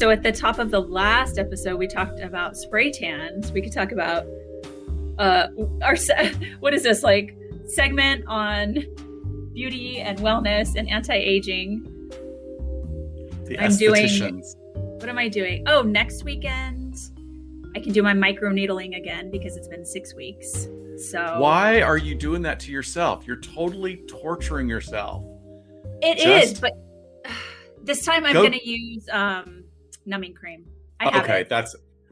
So at the top of the last episode, we talked about spray tans. We could talk about what is this, like, segment on beauty and wellness and anti-aging. The I'm estheticians. What am I doing? Oh, next weekend I can do my microneedling again because it's been 6 weeks. So Why are you doing that to yourself? You're totally torturing yourself. It is, but this time I'm going to use numbing cream.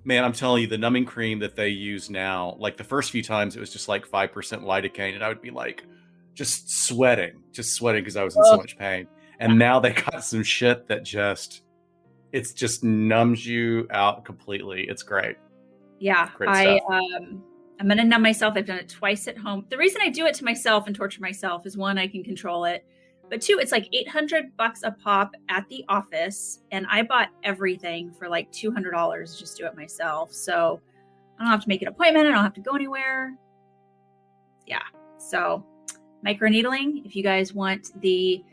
Man, I'm telling you, the numbing cream that they use now, like the first few times it was just like 5% lidocaine, and I would be like just sweating because I was in so much pain. And now they got some shit that just numbs you out completely. It's great. Yeah, I'm going to numb myself. I've done it twice at home. The reason I do it to myself and torture myself is, one, I can control it. But two, it's like $800 a pop at the office. And I bought everything for like $200 just to do it myself. So I don't have to make an appointment. I don't have to go anywhere. Yeah. So microneedling, if you guys want the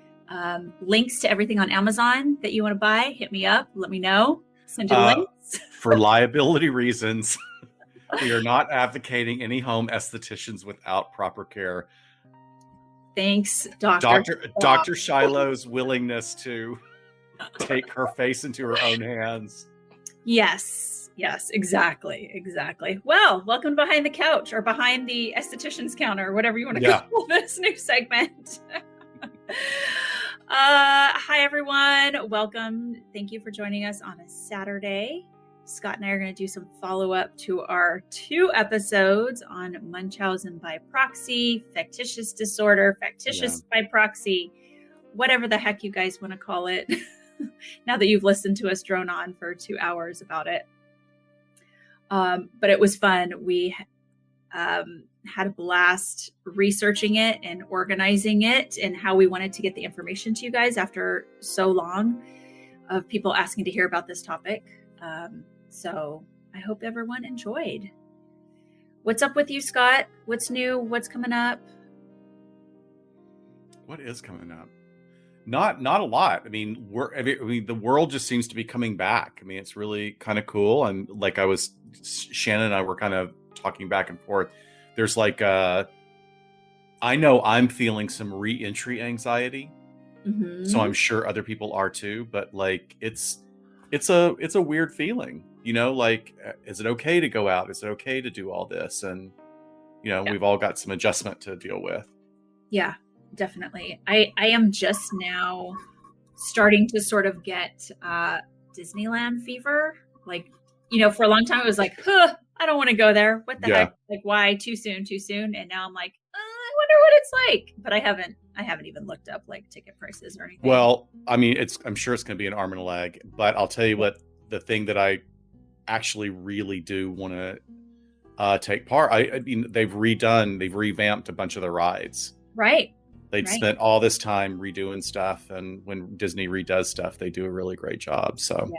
links to everything on Amazon that you want to buy, hit me up. Let me know. Send you the links. For liability reasons, we are not advocating any home estheticians without proper care. Thanks, Dr. Shiloh's willingness to take her face into her own hands. Yes, exactly. Well, welcome to Behind the Couch, or Behind the Esthetician's Counter, whatever you want to call this new segment. Hi, everyone. Welcome. Thank you for joining us on a Saturday. Scott and I are going to do some follow-up to our 2 episodes on Munchausen by proxy, factitious disorder, by proxy, whatever the heck you guys want to call it, now that you've listened to us drone on for 2 hours about it. But it was fun. We had a blast researching it and organizing it and how we wanted to get the information to you guys after so long of people asking to hear about this topic. So I hope everyone enjoyed. What's up with you, Scott? What's new? What's coming up? What is coming up? Not a lot. I mean, the world just seems to be coming back. I mean, it's really kind of cool. And like Shannon and I were kind of talking back and forth. There's like, I know I'm feeling some re-entry anxiety. Mm-hmm. So I'm sure other people are too, but like, it's a weird feeling, like, is it okay to go out? Is it okay to do all this? And, we've all got some adjustment to deal with. Yeah, definitely. I am just now starting to sort of get Disneyland fever. Like, for a long time it was like, I don't want to go there. What the heck? Like, why? Too soon. And now I'm like, I wonder what it's like. But I haven't even looked up like ticket prices or anything. Well, I mean, I'm sure it's going to be an arm and a leg, but I'll tell you what, the thing that I actually really do want to take part. I mean, they've revamped a bunch of the rides. Right. They'd spent all this time redoing stuff, and when Disney redoes stuff, they do a really great job. So yeah,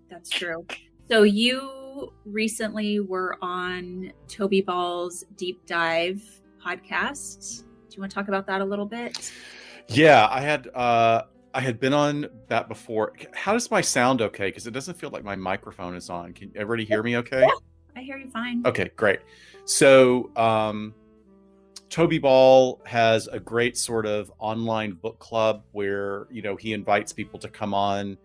that's true. So you recently were on Toby Ball's Deep Dive podcast. Do you want to talk about that a little bit? Yeah, I had been on that before. How does my sound okay? Because it doesn't feel like my microphone is on. Can everybody hear me okay? Yeah, I hear you fine. Okay, great. So Toby Ball has a great sort of online book club where, he invites people to come on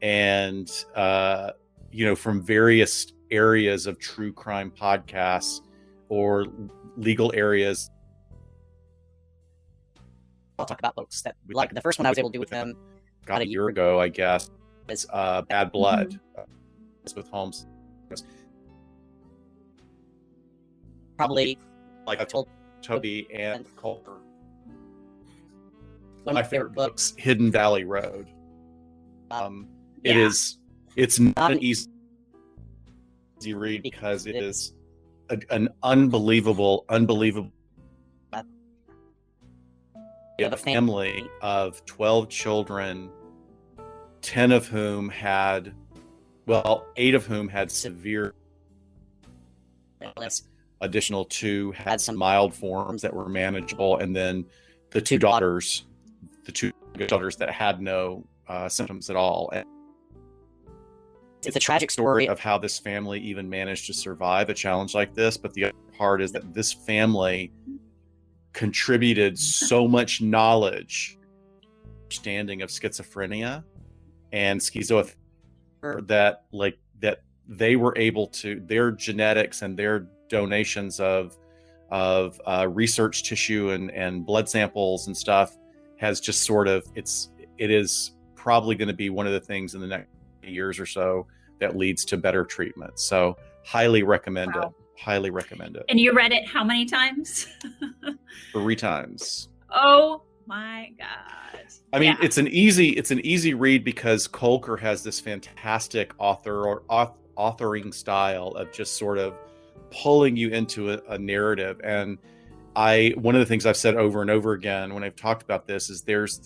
and, from various areas of true crime podcasts or legal areas. I'll talk about books that we like. The first one I was able to do with them about a year ago, I guess, is Bad Blood with Holmes. Probably like I told Toby and Colter. One of my favorite books, Hidden Valley Road. It's not an easy read because it is an unbelievable. You have a family of 12 children, 8 of whom had severe illness. Additional 2 had some mild forms that were manageable. And then the two daughters that had no symptoms at all. it's a tragic story of how this family even managed to survive a challenge like this. But the other part is that this family contributed so much knowledge, understanding of schizophrenia and schizoaffective that they were able to, their genetics and their donations of research tissue and blood samples and stuff has just sort of, it is probably going to be one of the things in the next years or so that leads to better treatment. So highly recommend it. Highly recommend it. And you read it how many times? 3 times. Oh my God. I mean, it's an easy read because Kolker has this fantastic authoring style of just sort of pulling you into a narrative. And one of the things I've said over and over again when I've talked about this is there's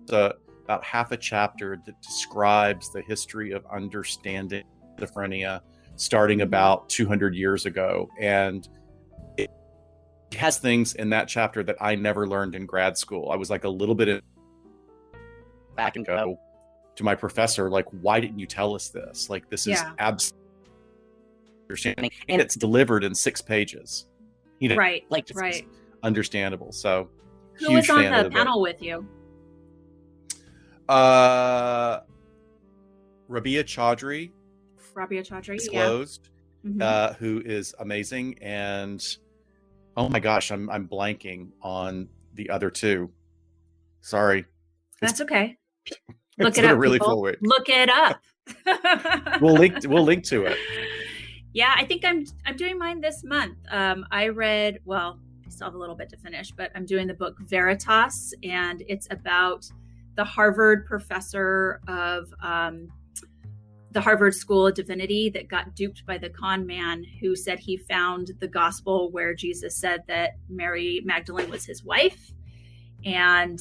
about half a chapter that describes the history of understanding schizophrenia starting about 200 years ago. And it has things in that chapter that I never learned in grad school. I was like a little bit back and go to my professor, like, why didn't you tell us this? Like, this is absolutely understanding. And it's delivered in 6 pages. You know, right. Understandable. So who was on the panel with you? Rabia Chaudhry disclosed, who is amazing, and oh my gosh, I'm blanking on the other 2. Sorry. That's okay. Look it up. Really full week. Look it up. We'll link to it. Yeah, I think I'm doing mine this month. I read, well, I still have a little bit to finish, but I'm doing the book Veritas, and it's about the Harvard professor of the Harvard School of Divinity that got duped by the con man who said he found the gospel where Jesus said that Mary Magdalene was his wife, and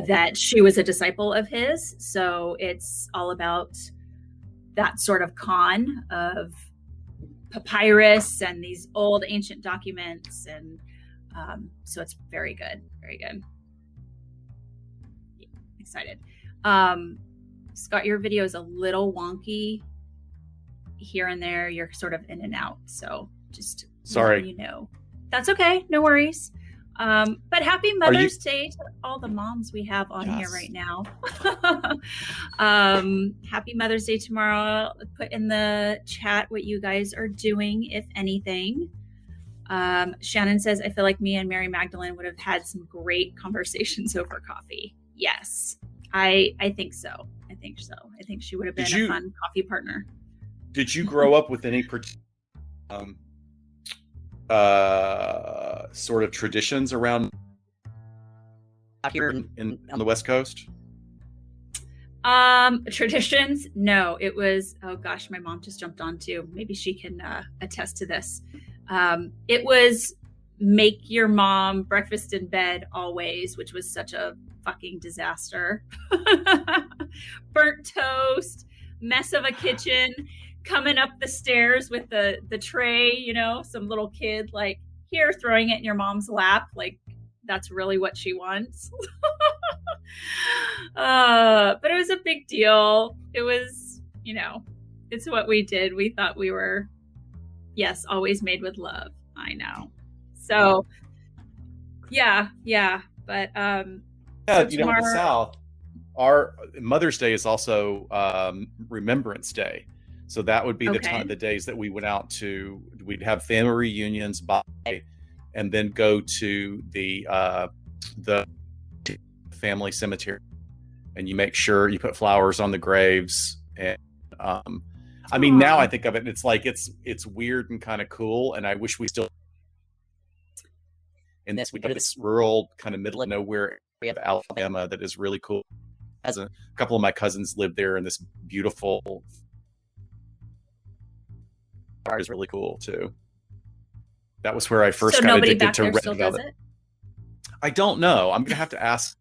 that she was a disciple of his. So it's all about that sort of con of papyrus and these old ancient documents. And so it's very good. Excited. Scott, your video is a little wonky here and there. You're sort of in and out. So just sorry. You know, that's okay. No worries. But happy Mother's Day to all the moms we have on here right now. Happy Mother's Day tomorrow. Put in the chat what you guys are doing, if anything. Shannon says, I feel like me and Mary Magdalene would have had some great conversations over coffee. Yes, I think so. I think she would have been a fun coffee partner. Did you grow up with any sort of traditions around here on the West Coast? Traditions? No, it was, oh gosh, my mom just jumped on too. Maybe she can attest to this. It was make your mom breakfast in bed always, which was such a fucking disaster. Burnt toast, mess of a kitchen, coming up the stairs with the tray, you know, some little kid like here throwing it in your mom's lap, like that's really what she wants. But it was a big deal. It was, you know, it's what we did. We thought we were, yes, always made with love. I know. So yeah. But so you know, in the South, our Mother's Day is also Remembrance Day. So that would be the days that we went out to, we'd have family reunions and then go to the family cemetery, and you make sure you put flowers on the graves. And I mean, now I think of it, and it's like, it's weird and kind of cool. And I wish we still, in this, we go to this rural kind of middle of nowhere area of Alabama that is really cool. As a couple of my cousins live there, and this beautiful is really cool too. That was where I first got addicted to red velvet. I don't know. I'm gonna have to ask.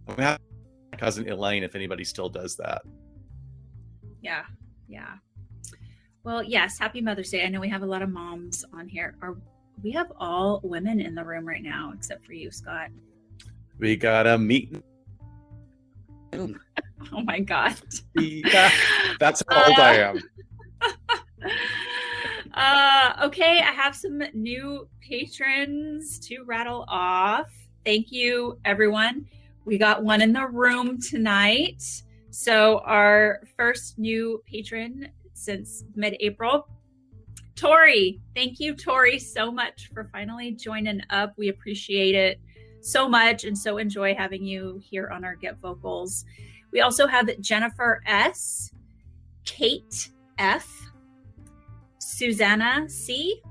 I'm gonna have my cousin Elaine if anybody still does that. Yeah. Well, yes. Happy Mother's Day. I know we have a lot of moms on here. We have all women in the room right now, except for you, Scott. We got a meeting. Boom. Oh my God. Yeah, that's how old I am. Okay, I have some new patrons to rattle off. Thank you, everyone. We got one in the room tonight. So our first new patron since mid-April, Tori. Thank you, Tori, so much for finally joining up. We appreciate it so much and so enjoy having you here on our Get Vocals. We also have Jennifer S., Kate F., Susanna C.,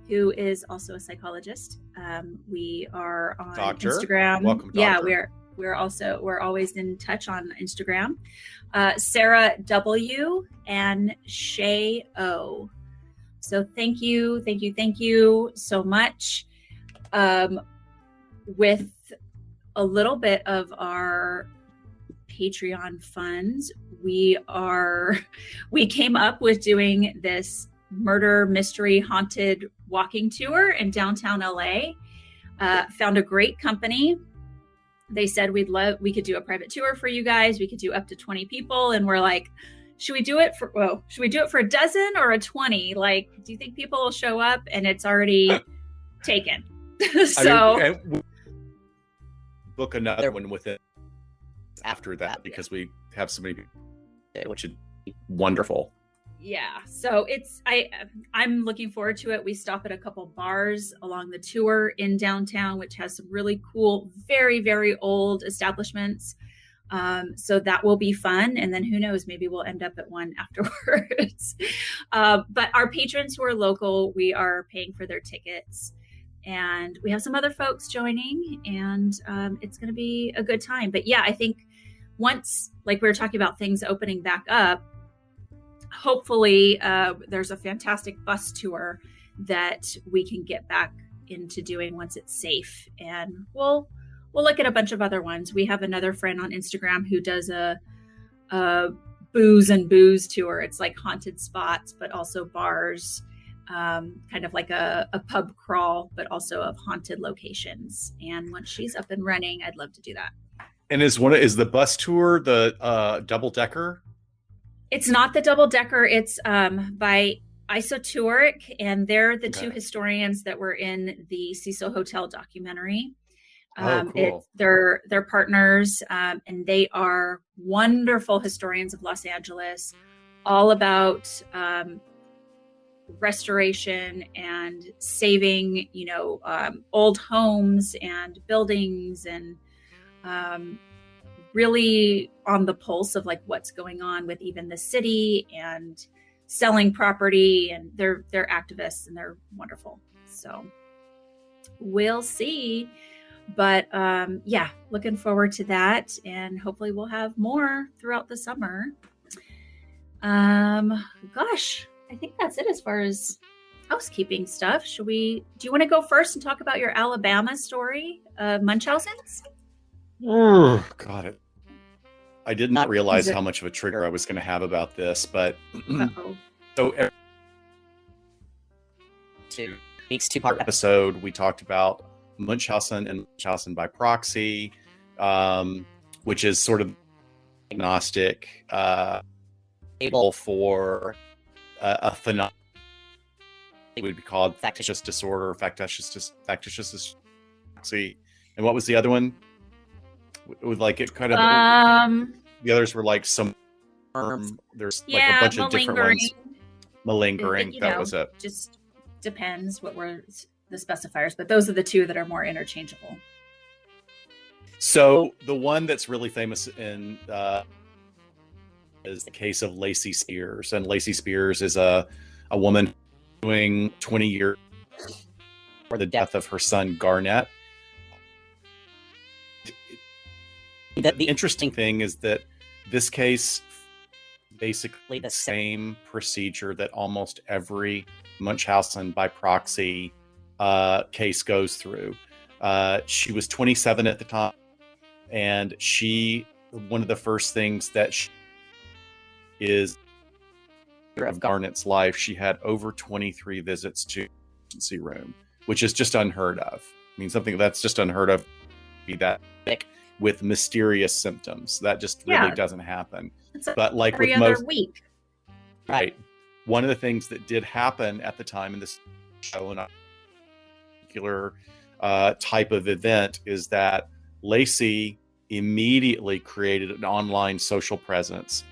who is also a psychologist. We are on Instagram. Welcome, doctor. Yeah, we're always in touch on Instagram. Sarah W. and Shay O. So thank you so much. With a little bit of our Patreon funds, we came up with doing this murder mystery haunted walking tour in downtown LA. Found a great company. They said we could do a private tour for you guys. We could do up to 20 people. And we're like, should we do it for a dozen or a 20? Like, do you think people will show up? And it's already taken. So book another one with it after that, because we have so many people, which is wonderful. Yeah, so I'm looking forward to it. We stop at a couple bars along the tour in downtown, which has some really cool, very, very old establishments. So that will be fun. And then who knows, maybe we'll end up at one afterwards. But our patrons who are local, we are paying for their tickets. And we have some other folks joining, and it's going to be a good time. But yeah, I think once, like we were talking about things opening back up, hopefully there's a fantastic bus tour that we can get back into doing once it's safe. And we'll look at a bunch of other ones. We have another friend on Instagram who does a booze and booze tour. It's like haunted spots, but also bars. Kind of like a pub crawl, but also of haunted locations. And once she's up and running, I'd love to do that. And is the bus tour the double decker? It's not the double decker. It's by Isotouric, and they're the two historians that were in the Cecil Hotel documentary. Cool. They're partners, and they are wonderful historians of Los Angeles, all about restoration and saving, old homes and buildings, and really on the pulse of like what's going on with even the city and selling property. And they're activists and they're wonderful. So we'll see. But yeah, looking forward to that. And hopefully we'll have more throughout the summer. Gosh, I think that's it as far as housekeeping stuff. Do you want to go first and talk about your Alabama story, Munchausen's? Oh, got it. I did not realize how much of a trigger I was going to have about this, but so two-part episode, we talked about Munchausen and Munchausen by proxy, which is sort of agnostic, able for a phenomenon would be called factitious disorder, factitious. And what was the other one? With like it kind of the others were like some there's like a bunch of different ones. Malingering, that was it. Just depends what were the specifiers, but those are the two that are more interchangeable. So the one that's really famous in is the case of Lacey Spears, and Lacey Spears is a woman doing 20 years for the death of her son Garnett. The interesting thing is that this case, basically the same procedure that almost every Munchausen by proxy case goes through. She was 27 at the time, and one of the first things that she is of Garnett's life, she had over 23 visits to the emergency room, which is just unheard of. I mean, something that's just unheard of, be that thick. with mysterious symptoms. That just really doesn't happen. But like every with other most week. Right. One of the things that did happen at the time in this show, and a particular type of event, is that Lacey immediately created an online social presence.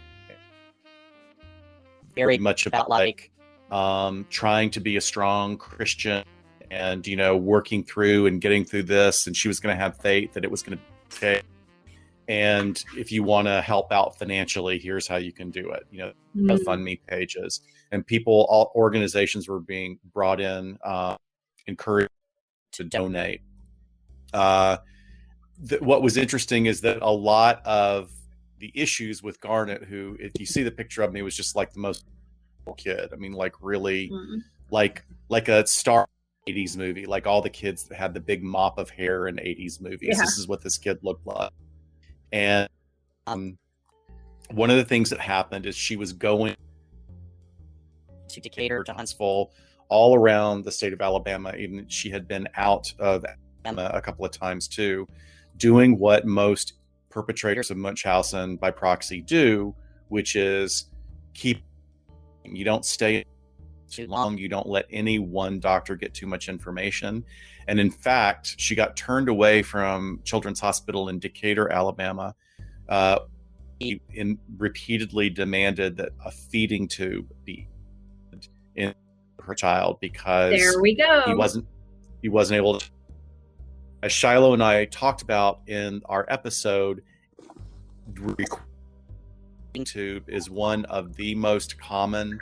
Very much about like trying to be a strong Christian and, you know, working through and getting through this. And she was going to have faith that it was going to be okay. And if you want to help out financially, here's how you can do it. You know, GoFundMe pages, and people, all organizations were being brought in, encouraged to donate. What was interesting is that a lot of the issues with Garnet, who, if you see the picture of me, was just like the most kid. I mean, like really, like a star 80s movie, like all the kids that had the big mop of hair in 80s movies. Yeah. This is what this kid looked like. And one of the things that happened is she was going to Decatur, to Huntsville, all around the state of Alabama. Even she had been out of Alabama a couple of times too, doing what most perpetrators of Munchausen by proxy do, which is you don't stay too long. You don't let any one doctor get too much information. And in fact, she got turned away from Children's Hospital in Decatur, Alabama, and repeatedly demanded that a feeding tube be in her child, because there we go. He wasn't able to. As Shiloh and I talked about in our episode, feeding tube is one of the most common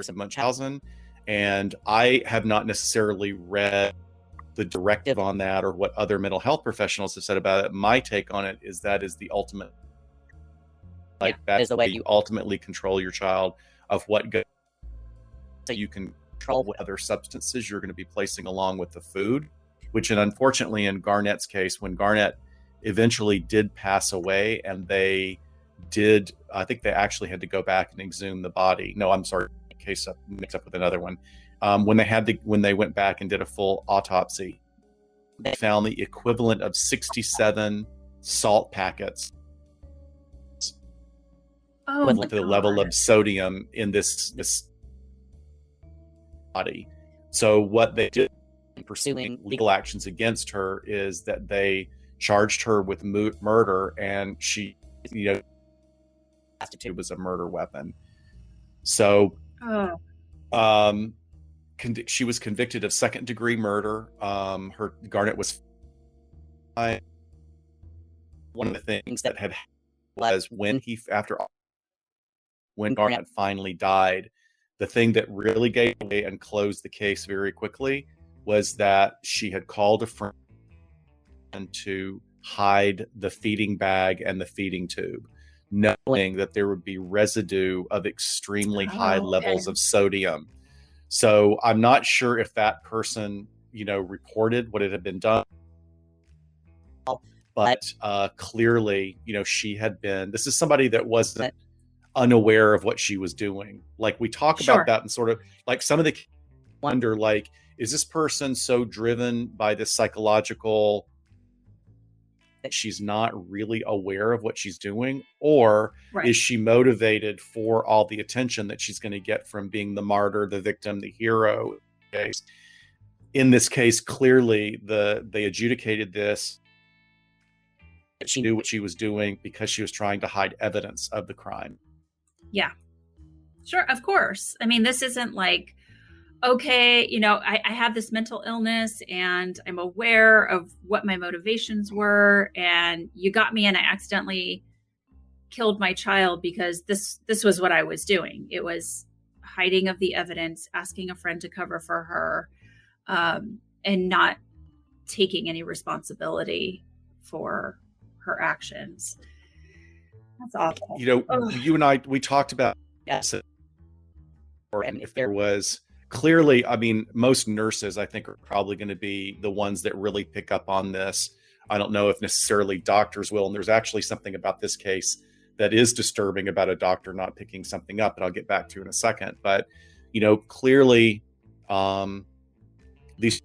of Munchausen, and I have not necessarily read the directive on that or what other mental health professionals have said about it. My take on it is that is the ultimate, like that is the way you ultimately control your child of what goes. So you can control what other substances you're going to be placing along with the food, which, and unfortunately in Garnett's case, when Garnett eventually did pass away, and they did, I think they actually had to go back and exhume the body. No, I'm sorry, case up mixed up with another one. When they went back and did a full autopsy, they found the equivalent of 67 salt packets with the level of sodium in this body. So what they did in pursuing legal actions against her is that they charged her with murder, and she, you know, it was a murder weapon. So she was convicted of second-degree murder. Garnet was one of the things that had was when Garnet finally died, the thing that really gave away and closed the case very quickly was that she had called a friend to hide the feeding bag and the feeding tube, knowing that there would be residue of extremely high levels of sodium. So I'm not sure if that person, you know, reported what had been done, but clearly, you know, this is somebody that wasn't unaware of what she was doing. Like we talk about that, and sort of like some of the wonder, like, is this person so driven by this psychological that she's not really aware of what she's doing, or is she motivated for all the attention that she's going to get from being the martyr, the victim, the hero? In this case, clearly they adjudicated this. She knew what she was doing because she was trying to hide evidence of the crime. Yeah, sure. Of course. I mean, this isn't like, okay, you know, I have this mental illness and I'm aware of what my motivations were, and you got me and I accidentally killed my child because this was what I was doing. It was hiding of the evidence, asking a friend to cover for her, and not taking any responsibility for her actions. That's awful. You know, you and I, we talked about and if there was clearly, I mean, most nurses, I think, are probably going to be the ones that really pick up on this. I don't know if necessarily doctors will. And there's actually something about this case that is disturbing about a doctor not picking something up, and I'll get back to in a second. But, you know, clearly these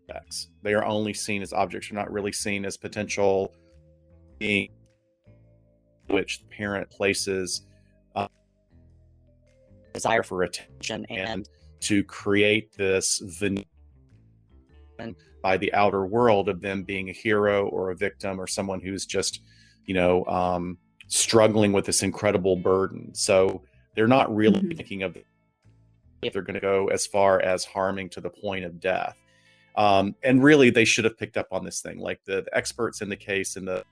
objects. They are only seen as objects. They're not really seen as potential being, which the parent places desire for attention and to create this veneer by the outer world of them being a hero or a victim or someone who's just, struggling with this incredible burden. So they're not really thinking of if they're going to go as far as harming to the point of death. And really, they should have picked up on this thing. Like the experts in the case and the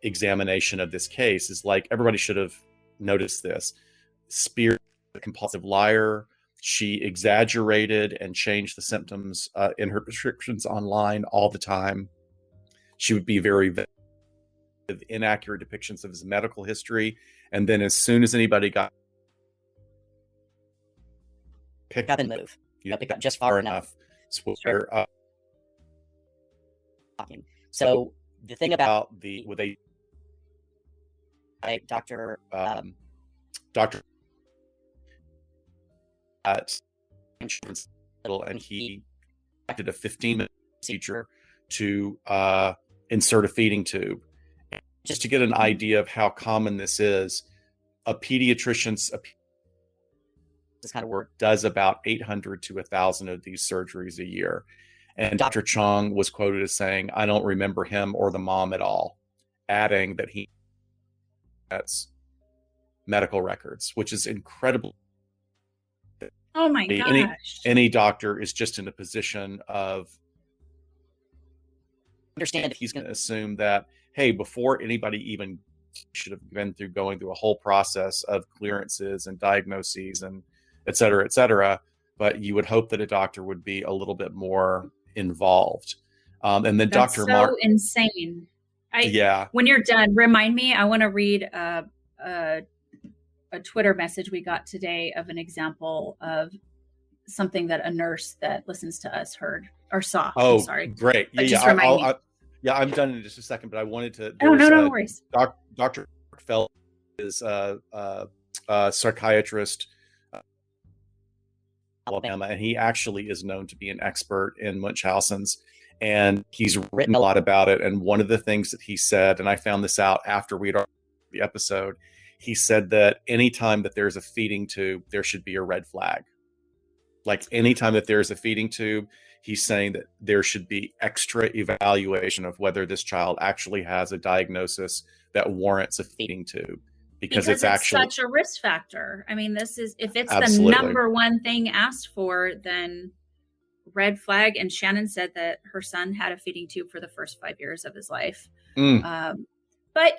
examination of this case is like, everybody should have noticed this. Spear, a compulsive liar. She exaggerated and changed the symptoms in her prescriptions online all the time. She would be very inaccurate depictions of his medical history. And then as soon as anybody got pick up and move, pick up just far enough. So the thing about Dr. at insurance, and he did a 15-minute procedure to insert a feeding tube. Just to get an idea of how common this is, a pediatrician's this kind of work does about 800 to 1,000 of these surgeries a year. And Dr. Chong was quoted as saying, "I don't remember him or the mom at all," adding that that's medical records, which is incredible. Oh my gosh. Any doctor is just in a position of understand. He's going to assume that, hey, before anybody even should have been going through a whole process of clearances and diagnoses and et cetera, but you would hope that a doctor would be a little bit more involved. And then that's Dr. so Mark, insane. Yeah. When you're done, remind me. I want to read a Twitter message we got today of an example of something that a nurse that listens to us heard or saw. Oh, I'm sorry. Great. But just remind me. I'm done in just a second, but I wanted to. No worries. Dr. Feld is a psychiatrist in Alabama, and he actually is known to be an expert in Munchausen's, and he's written a lot about it. And one of the things that he said, and I found this out after we'd already the episode, he said that anytime that there's a feeding tube, there should be a red flag. Like anytime that there's a feeding tube, he's saying that there should be extra evaluation of whether this child actually has a diagnosis that warrants a feeding tube. Because it's actually such a risk factor. I mean, this is, if it's Absolutely. the number one thing asked for, then red flag. And Shannon said that her son had a feeding tube for the first 5 years of his life. But,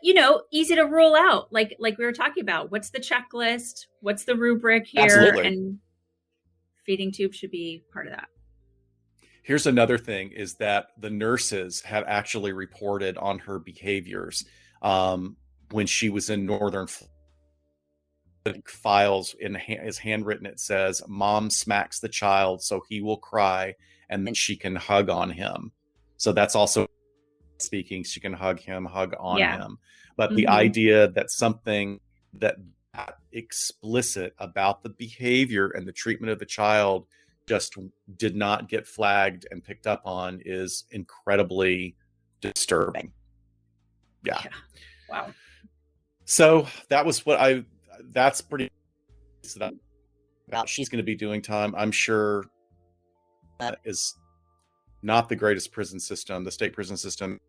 easy to rule out. Like we were talking about, what's the checklist? What's the rubric here? Absolutely. And feeding tube should be part of that. Here's another thing is that the nurses had actually reported on her behaviors when she was in Northern files is handwritten. It says, "Mom smacks the child so he will cry and then she can hug on him." So that's also speaking, she can hug on him. But the idea that something that explicit about the behavior and the treatment of the child just did not get flagged and picked up on is incredibly disturbing. Yeah. Wow. So that was that's pretty, so that she's going to be doing time. I'm sure that is not the greatest prison system. The state prison system,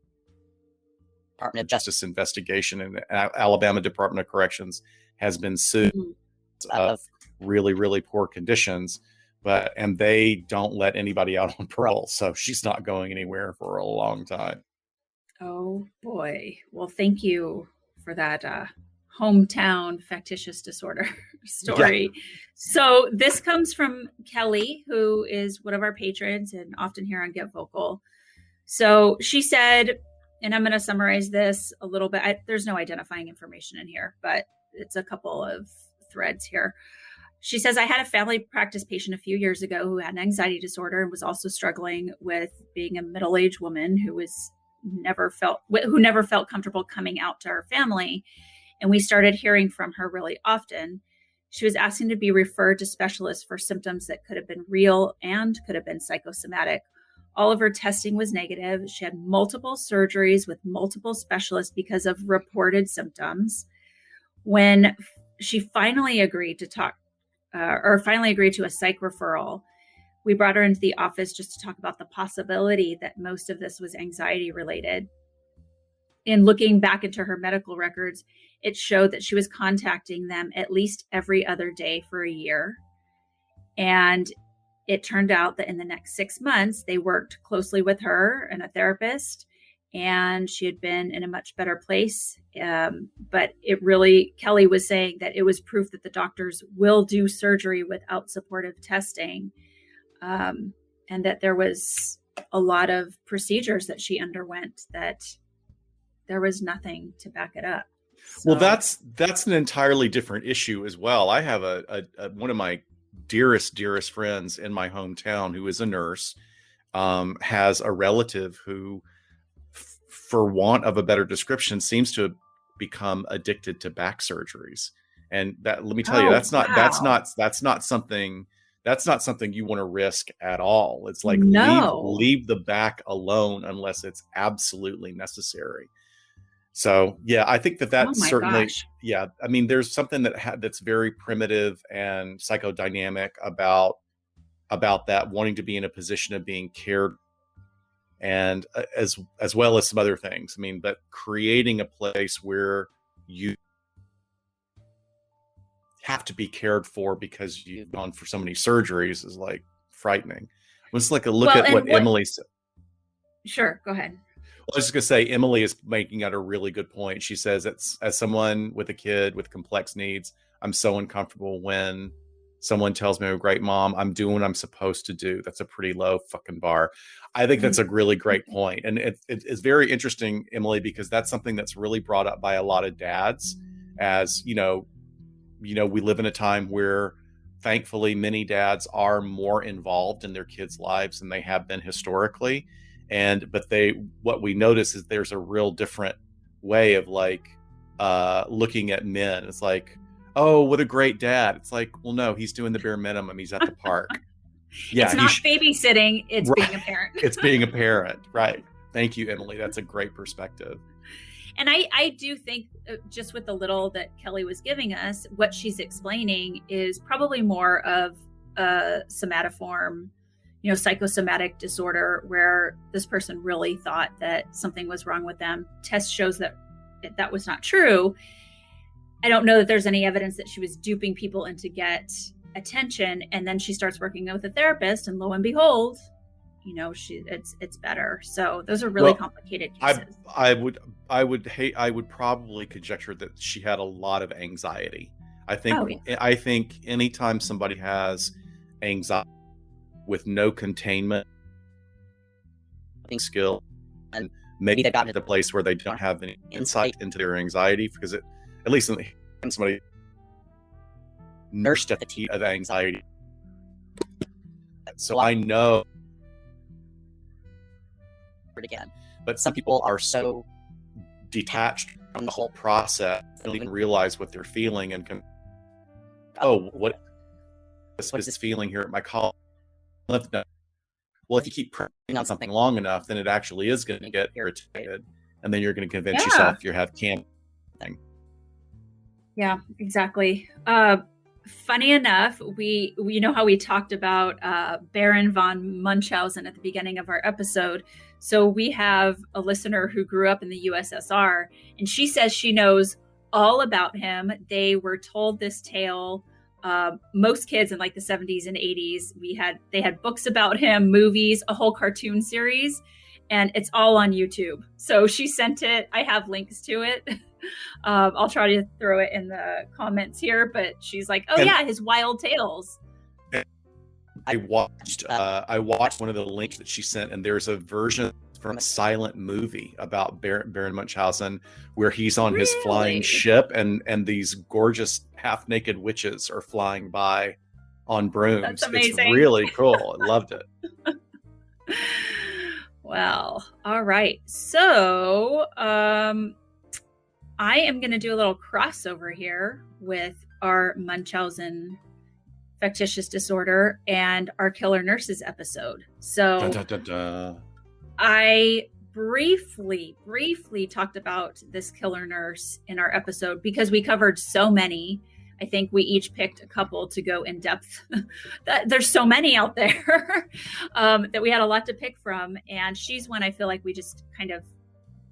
Department of Justice investigation, and Alabama Department of Corrections has been sued of really, really poor conditions, and they don't let anybody out on parole. So she's not going anywhere for a long time. Oh boy. Well, thank you for that hometown factitious disorder story. Yeah. So this comes from Kelly, who is one of our patrons and often here on Get Vocal. So she said, and I'm going to summarize this a little bit. There's no identifying information in here, but it's a couple of threads here. She says, "I had a family practice patient a few years ago who had an anxiety disorder and was also struggling with being a middle-aged woman who never felt comfortable coming out to her family. And we started hearing from her really often. She was asking to be referred to specialists for symptoms that could have been real and could have been psychosomatic. All of her testing was negative. She had multiple surgeries with multiple specialists because of reported symptoms. When she finally agreed to a psych referral, we brought her into the office just to talk about the possibility that most of this was anxiety related. In looking back into her medical records, it showed that she was contacting them at least every other day for a year. And it turned out that in the next 6 months, they worked closely with her and a therapist, and she had been in a much better place. But Kelly was saying that it was proof that the doctors will do surgery without supportive testing, and that there was a lot of procedures that she underwent that there was nothing to back it up. So. Well, that's an entirely different issue as well. I have one of my dearest friends in my hometown who is a nurse, has a relative who, for want of a better description, seems to have become addicted to back surgeries. And that, let me tell you, that's not something you want to risk at all. It's like, leave the back alone unless it's absolutely necessary. So yeah, I think that certainly, yeah. I mean, there's something that's very primitive and psychodynamic about that, wanting to be in a position of being cared, and as well as some other things. I mean, but creating a place where you have to be cared for because you've gone for so many surgeries is like frightening. It's like a look at what Emily said. Sure, go ahead. I was just going to say, Emily is making out a really good point. She says, as someone with a kid with complex needs, I'm so uncomfortable when someone tells me, "Oh, great mom, I'm doing what I'm supposed to do." That's a pretty low fucking bar. I think that's a really great point. And it's very interesting, Emily, because that's something that's really brought up by a lot of dads. As we live in a time where thankfully many dads are more involved in their kids' lives than they have been historically. But what we notice is there's a real different way of looking at men. It's like, oh, what a great dad. It's like, well, no, he's doing the bare minimum. He's at the park. Yeah, it's not babysitting. It's right. Being a parent. It's being a parent. Right. Thank you, Emily. That's a great perspective. And I do think, just with the little that Kelly was giving us, what she's explaining is probably more of a somatoform, psychosomatic disorder, where this person really thought that something was wrong with them. Test shows that was not true. I don't know that there's any evidence that she was duping people in to get attention. And then she starts working with a therapist, and lo and behold, it's better. So those are really complicated cases. I would probably conjecture that she had a lot of anxiety. I think anytime somebody has anxiety with no containment skill, and maybe they've gotten to the place where they don't have any insight into their anxiety, because at least somebody nursed at the teeth of anxiety. So I know again, but some people are so detached from the whole process, they don't even realize what they're feeling, and what is this feeling here at my collar? Well, if you keep pressing on something long enough, then it actually is going to get irritated, and then you're going to convince yourself you have cancer. Yeah, exactly. Funny enough, we know how we talked about Baron von Munchausen at the beginning of our episode. So we have a listener who grew up in the USSR, and she says she knows all about him. They were told this tale. Most kids in like the 70s and 80s, they had books about him, movies, a whole cartoon series, and it's all on YouTube. So she sent it. I have links to it. I'll try to throw it in the comments here, but she's like, his wild tales. I watched one of the links that she sent, and there's a version from a silent movie about Baron Munchausen where he's on his flying ship, and these gorgeous half-naked witches are flying by on brooms. That's amazing. It's really cool. I loved it. Well, all right. So I am going to do a little crossover here with our Munchausen factitious disorder and our killer nurses episode. So Dun, dun, dun, dun. I briefly talked about this killer nurse in our episode because we covered so many. I think we each picked a couple to go in depth. There's so many out there that we had a lot to pick from. And she's one I feel like we just kind of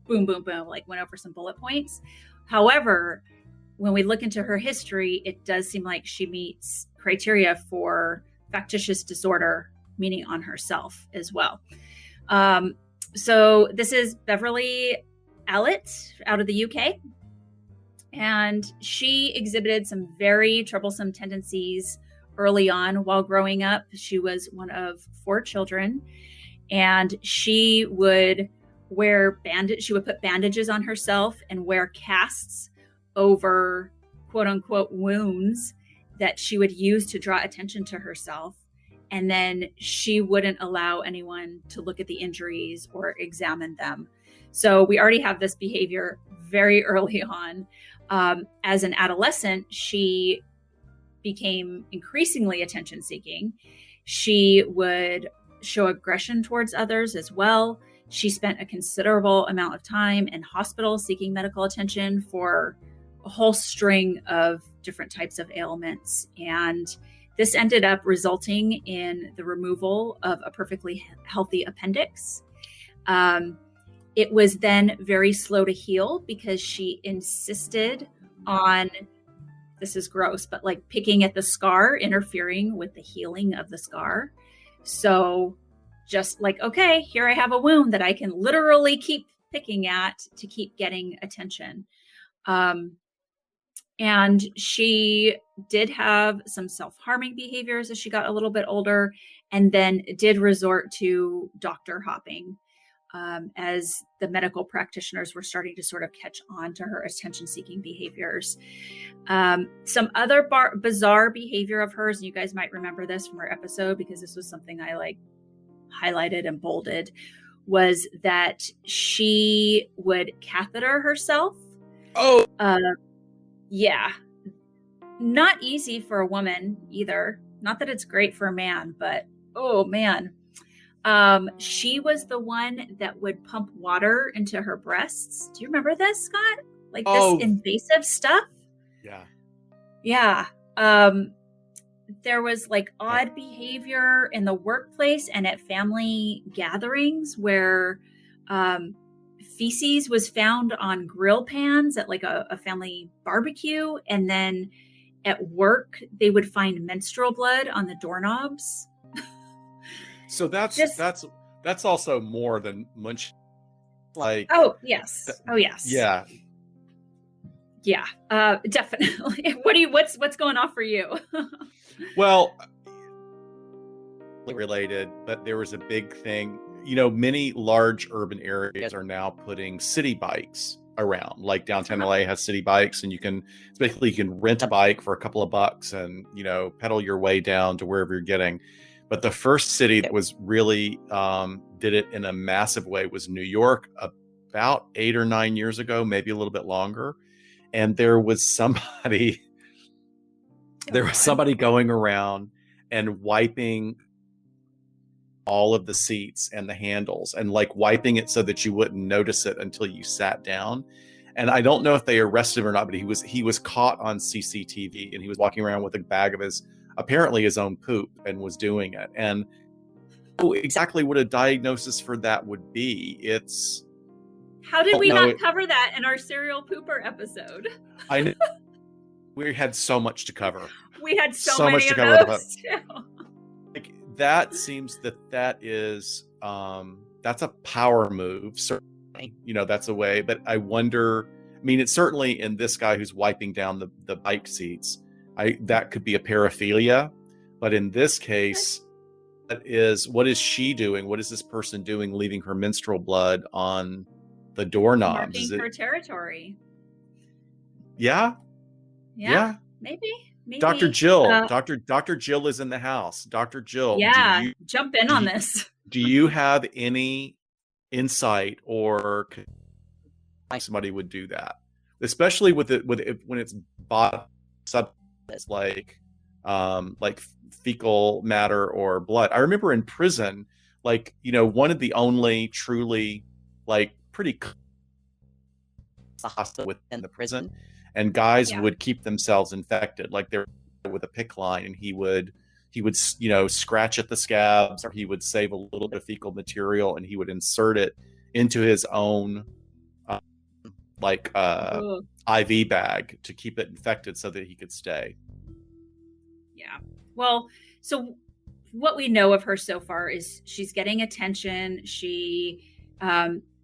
boom, boom, boom, like went over some bullet points. However, when we look into her history, it does seem like she meets criteria for factitious disorder, meaning on herself as well. So this is Beverly Allett out of the UK. And she exhibited some very troublesome tendencies early on while growing up. She was one of 4 children, and she would put bandages on herself and wear casts over quote unquote wounds that she would use to draw attention to herself. And then she wouldn't allow anyone to look at the injuries or examine them. So we already have this behavior very early on. As an adolescent, she became increasingly attention seeking. She would show aggression towards others as well. She spent a considerable amount of time in hospital seeking medical attention for a whole string of different types of ailments. And this ended up resulting in the removal of a perfectly healthy appendix. It was then very slow to heal because she insisted on, this is gross, but like picking at the scar, interfering with the healing of the scar. So just like, okay, here I have a wound that I can literally keep picking at to keep getting attention. And she did have some self-harming behaviors as she got a little bit older, and then did resort to doctor hopping as the medical practitioners were starting to sort of catch on to her attention-seeking behaviors. Some other bizarre behavior of hers, and you guys might remember this from her episode because this was something I like highlighted and bolded, was that she would catheter herself. Oh, yeah. Not easy for a woman either. Not that it's great for a man, but oh man. She was the one that would pump water into her breasts. Do you remember this, Scott? Like this invasive stuff? Yeah. Yeah. There was like odd behavior in the workplace and at family gatherings where feces was found on grill pans at like a family barbecue. And then at work, they would find menstrual blood on the doorknobs. So that's also more than Munch. Like, oh yes, yeah, definitely. What's going on for you? Well, related, but there was a big thing. You know, many large urban areas are now putting city bikes around. Like downtown LA has city bikes, and you can rent a bike for a couple of bucks and, you know, pedal your way down to wherever you're getting. But the first city that was really did it in a massive way was New York about 8 or 9 years ago, maybe a little bit longer. And there was somebody going around and wiping all of the seats and the handles and like wiping it so that you wouldn't notice it until you sat down. And I don't know if they arrested him or not, but he was caught on CCTV, and he was walking around with a bag of apparently his own poop, and was doing it. And exactly what a diagnosis for that would be. How did we not cover that in our serial pooper episode? I know. We had so much to cover. We had so many of those too. Like, that seems that is that's a power move. Certainly, you know, that's a way. But I wonder. I mean, it's certainly in this guy who's wiping down the bike seats. That could be a paraphilia, but in this case, what is she doing? What is this person doing, leaving her menstrual blood on the doorknobs? Marking her territory. Yeah. Maybe. Dr. Jill. Dr. Jill is in the house. Dr. Jill. Yeah. Jump in on this. Do you have any insight or somebody would do that? Especially with it when it's bought sub like fecal matter or blood. I remember in prison, like, one of the only truly like pretty hospital within the prison, and guys would keep themselves infected, like they're with a PICC line, and he would scratch at the scabs, or he would save a little bit of fecal material and he would insert it into his own IV bag to keep it infected so that he could stay. Yeah. Well, so what we know of her so far is she's getting attention.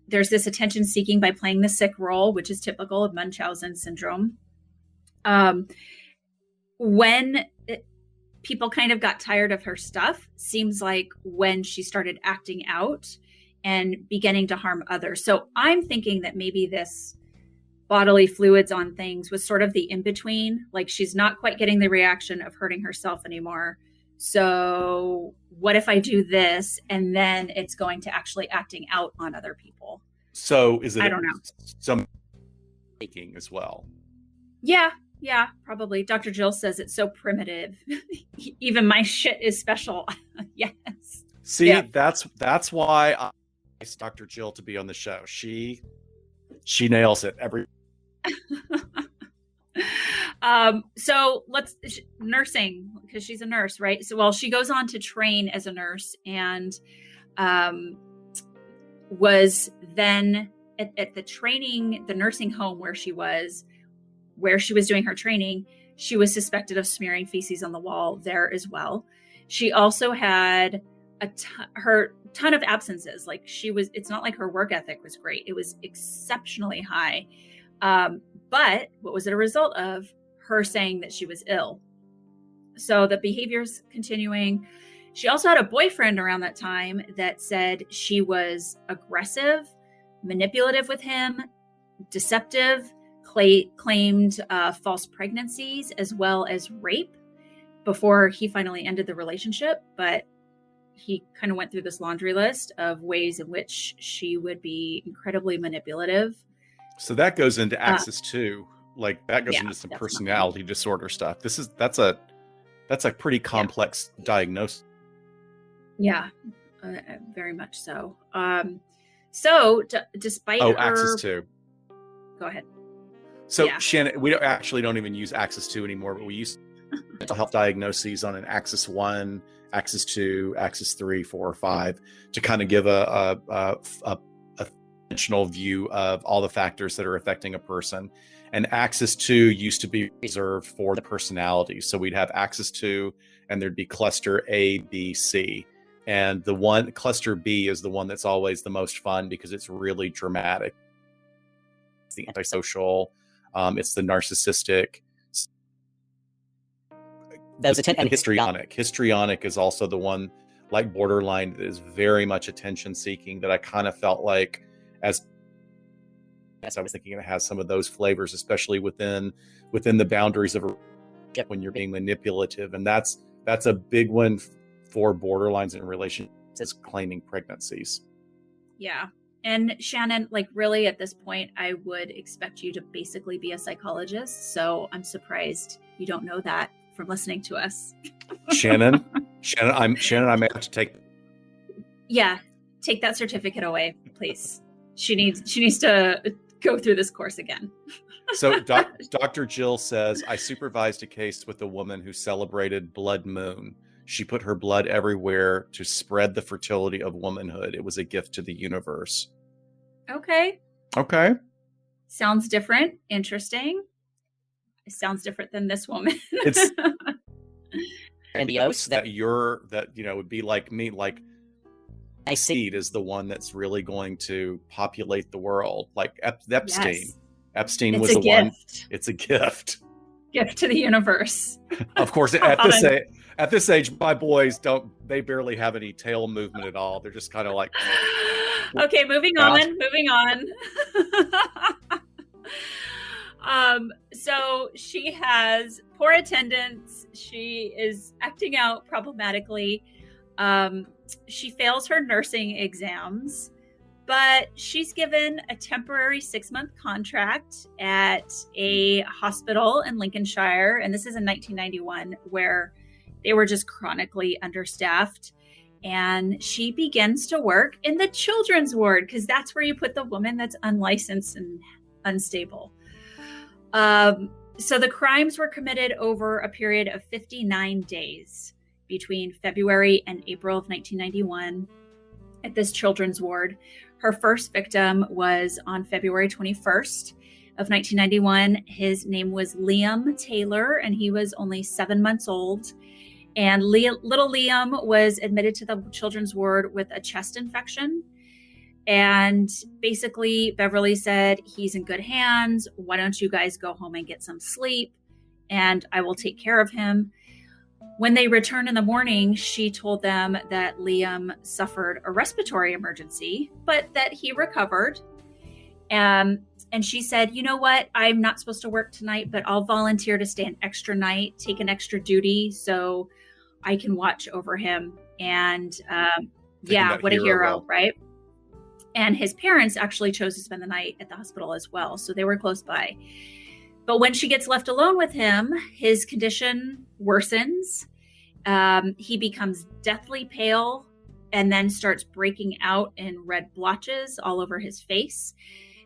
There's this attention seeking by playing the sick role, which is typical of Munchausen syndrome. When people kind of got tired of her stuff, seems like when she started acting out and beginning to harm others. So I'm thinking that maybe this bodily fluids on things was sort of the in-between. Like, she's not quite getting the reaction of hurting herself anymore. So what if I do this and then it's going to actually acting out on other people? So is it, I don't know, some taking as well? Yeah, probably. Dr. Jill says it's so primitive. Even my shit is special. Yes. See, that's why I asked Dr. Jill to be on the show. She nails it every. So nursing, because she's a nurse, right? So, she goes on to train as a nurse, and was then at the nursing home where she was doing her training, she was suspected of smearing feces on the wall there as well. She also had her ton of absences. Like, it's not like her work ethic was great. It was exceptionally high. But what was it a result of? Her saying that she was ill. So the behavior's continuing. She also had a boyfriend around that time that said she was aggressive, manipulative with him, deceptive, claimed false pregnancies, as well as rape before he finally ended the relationship. But he kind of went through this laundry list of ways in which she would be incredibly manipulative. So that goes into Axis 2. Like, that goes into some personality disorder stuff. That's a pretty complex diagnosis. Yeah, very much so. Despite Axis 2. Go ahead. So Shannon, we don't even use Axis 2 anymore, but we use mental health diagnoses on an Axis 1, Axis 2, Axis 3, 4, or 5 to kind of give a dimensional view of all the factors that are affecting a person. And Axis 2 used to be reserved for the personality. So we'd have Axis 2 and there'd be cluster A, B, C. And the one cluster B is the one that's always the most fun because it's really dramatic. It's the antisocial, it's the narcissistic. And histrionic. Histrionic is also the one, like borderline, that is very much attention seeking, that I kind of felt like as I was thinking, it has some of those flavors, especially within the boundaries of a relationship when you're being manipulative. And that's a big one for borderlines in relationships, is claiming pregnancies. Yeah. And Shannon, like, really at this point, I would expect you to basically be a psychologist. So I'm surprised you don't know that from listening to us. Shannon, I may have to take. Yeah. Take that certificate away, please. She needs to go through this course again. So Dr. Jill says, I supervised a case with a woman who celebrated Blood Moon. She put her blood everywhere to spread the fertility of womanhood. It was a gift to the universe. Okay. Sounds different. Interesting. It sounds different than this woman. It's that would be like me, like my seed is the one that's really going to populate the world. Like Epstein. Yes. Epstein was the one. It's a gift. Gift to the universe. Of course, at this age, my boys they barely have any tail movement at all. They're just kind of like. Okay, moving on. So she has poor attendance. She is acting out problematically. She fails her nursing exams. But she's given a temporary 6-month contract at a hospital in Lincolnshire. And this is in 1991, where they were just chronically understaffed. And she begins to work in the children's ward, because that's where you put the woman that's unlicensed and unstable. So the crimes were committed over a period of 59 days between February and April of 1991 at this children's ward. Her first victim was on February 21st of 1991. His name was Liam Taylor, and he was only 7 months old. And little Liam was admitted to the children's ward with a chest infection. And basically, Beverly said, he's in good hands. Why don't you guys go home and get some sleep, and I will take care of him. When they returned in the morning, she told them that Liam suffered a respiratory emergency, but that he recovered. And she said, you know what? I'm not supposed to work tonight, but I'll volunteer to stay an extra night, take an extra duty so I can watch over him. And what a hero, right? And his parents actually chose to spend the night at the hospital as well. So they were close by. But when she gets left alone with him, his condition worsens. He becomes deathly pale and then starts breaking out in red blotches all over his face.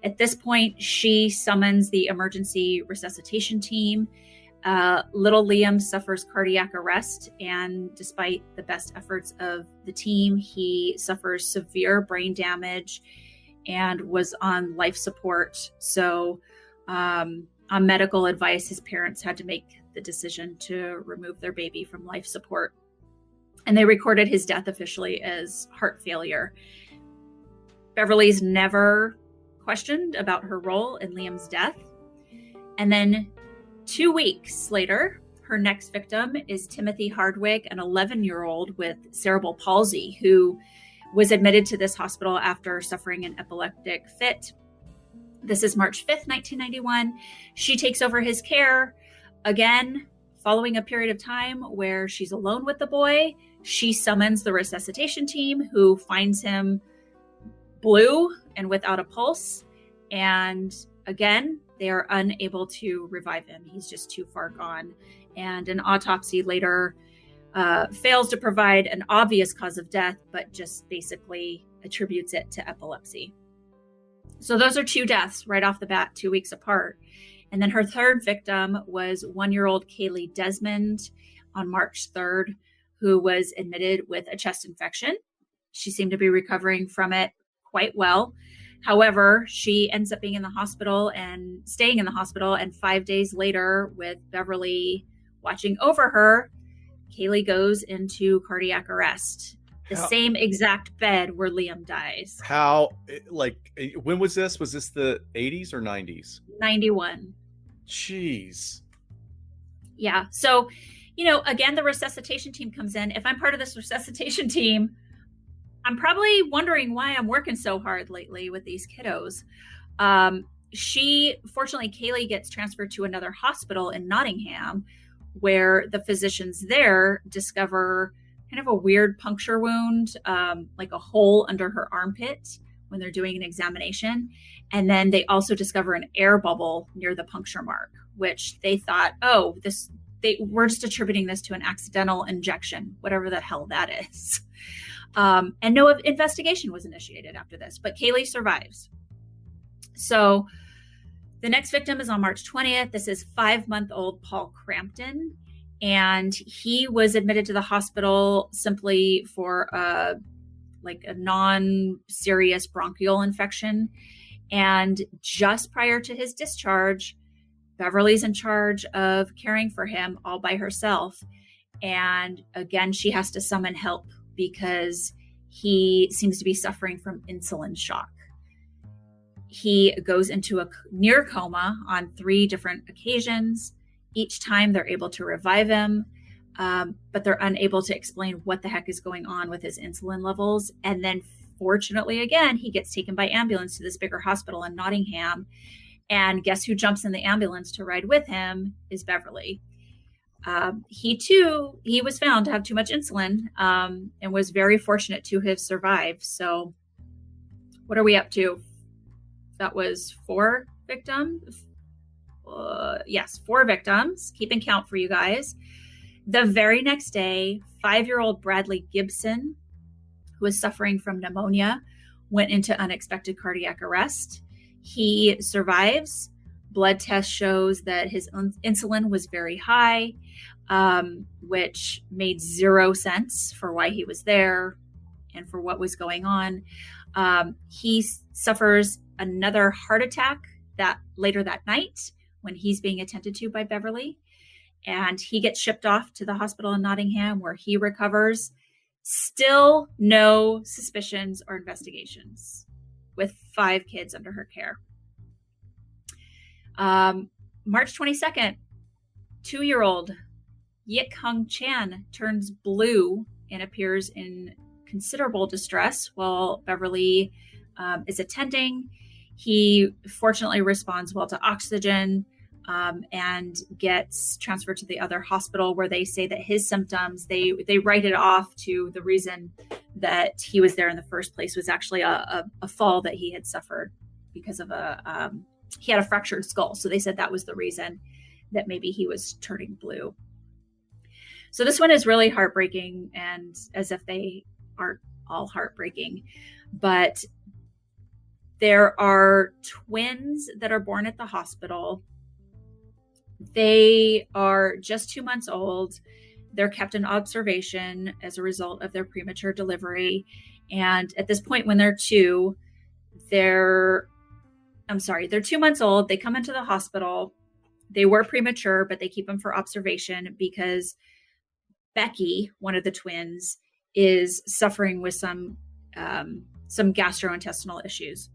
At this point, she summons the emergency resuscitation team. Little Liam suffers cardiac arrest, and despite the best efforts of the team, he suffers severe brain damage and was on life support. So, on medical advice, his parents had to make the decision to remove their baby from life support. And they recorded his death officially as heart failure. Beverly's never questioned about her role in Liam's death. And then 2 weeks later, her next victim is Timothy Hardwick, an 11-year-old with cerebral palsy, who was admitted to this hospital after suffering an epileptic fit. This is March 5th, 1991. She takes over his care. Again, following a period of time where she's alone with the boy, she summons the resuscitation team, who finds him blue and without a pulse. And again, they are unable to revive him. He's just too far gone. And an autopsy later fails to provide an obvious cause of death, but just basically attributes it to epilepsy. So those are 2 deaths right off the bat, 2 weeks apart. And then her third victim was 1-year-old Kaylee Desmond on March 3rd, who was admitted with a chest infection. She seemed to be recovering from it quite well. However, she ends up being in the hospital and staying in the hospital. And 5 days later, with Beverly watching over her, Kaylee goes into cardiac arrest. The same exact bed where Liam dies. When was this? Was this the 80s or 90s? 91. Jeez. Yeah. So, again, the resuscitation team comes in. If I'm part of this resuscitation team, I'm probably wondering why I'm working so hard lately with these kiddos. Fortunately, Kaylee gets transferred to another hospital in Nottingham, where the physicians there discover kind of a weird puncture wound, like a hole under her armpit when they're doing an examination. And then they also discover an air bubble near the puncture mark, which they thought, we're just attributing this to an accidental injection, whatever the hell that is. And no investigation was initiated after this, but Kaylee survives. So the next victim is on March 20th. This is 5-month-old Paul Crampton. And he was admitted to the hospital simply for a non-serious bronchial infection. And just prior to his discharge, Beverly's in charge of caring for him all by herself. And again, she has to summon help because he seems to be suffering from insulin shock. He goes into a near coma on 3 different occasions. Each time they're able to revive him, but they're unable to explain what the heck is going on with his insulin levels. And then fortunately, again, he gets taken by ambulance to this bigger hospital in Nottingham. And guess who jumps in the ambulance to ride with him is Beverly. He was found to have too much insulin and was very fortunate to have survived. So what are we up to? That was 4 victims. Yes, 4 victims. Keeping count for you guys. The very next day, 5-year-old Bradley Gibson, who was suffering from pneumonia, went into unexpected cardiac arrest. He survives. Blood test shows that his insulin was very high, which made 0 sense for why he was there and for what was going on. He suffers another heart attack later that night when he's being attended to by Beverly. And he gets shipped off to the hospital in Nottingham where he recovers. Still no suspicions or investigations with 5 kids under her care. March 22nd, 2-year-old Yik Hung Chan turns blue and appears in considerable distress while Beverly is attending. He fortunately responds well to oxygen and gets transferred to the other hospital where they say that his symptoms, they write it off to the reason that he was there in the first place was actually a fall that he had suffered because of he had a fractured skull. So they said that was the reason that maybe he was turning blue. So this one is really heartbreaking, and as if they aren't all heartbreaking, but there are twins that are born at the hospital. They are just 2 months old. They're kept in observation as a result of their premature delivery. And at this point, when they're 2 months old. They come into the hospital. They were premature, but they keep them for observation because Becky, one of the twins, is suffering with some gastrointestinal issues.